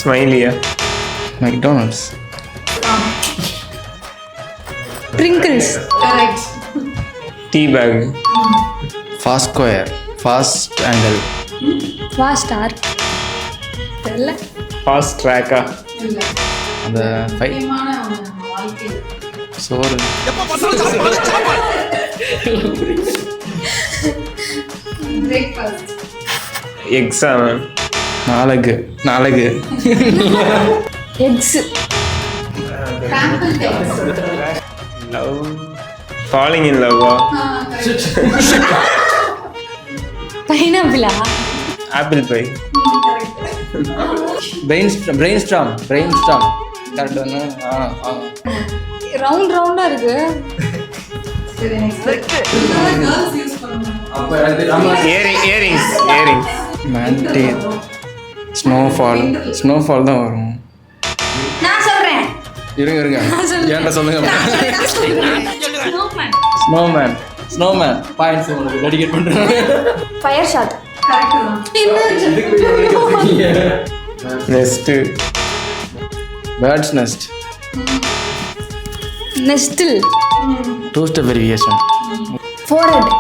ஸ்மைலியா? McDonald's. Pringles. Correct. Tea bag. Fast square. Fast angle. Fast or தெரியல. Fast ட்ராக்கா? இல்ல. அந்த முக்கியமான வாழ்க்கை. சோறு. பிரேக்ஃபாஸ்ட். எக்ஸா மேம்? நாலகு. எக்ஸ். Sample text. Love. Falling in லவ்வா? பைனாப்பிளா? Apple pie. Brainstorm. Correct ஒன்று. ரவுண்ட் ரவுண்டா இருக்கு. சரி நெக்ஸ்ட். கேர்ள்ஸ் யூஸ் பண்ணுவாங்க. இயரிங்ஸ். மேன்டி. ஸ்னோஃபால் தான் வரும். நான் சொல்றேன். இருங்க ஏன்டா சொல்லுங்க. ஸ்னோமேன் பாயிண்ட்ஸ் உங்களுக்கு டெடிகேட் பண்ணுறேன். Fire shot. கரெக்ட் தான். நெஸ்ட்டு. Birds nest. நெஸ்டில். Two step verification. ஃபோர்ஹெட்.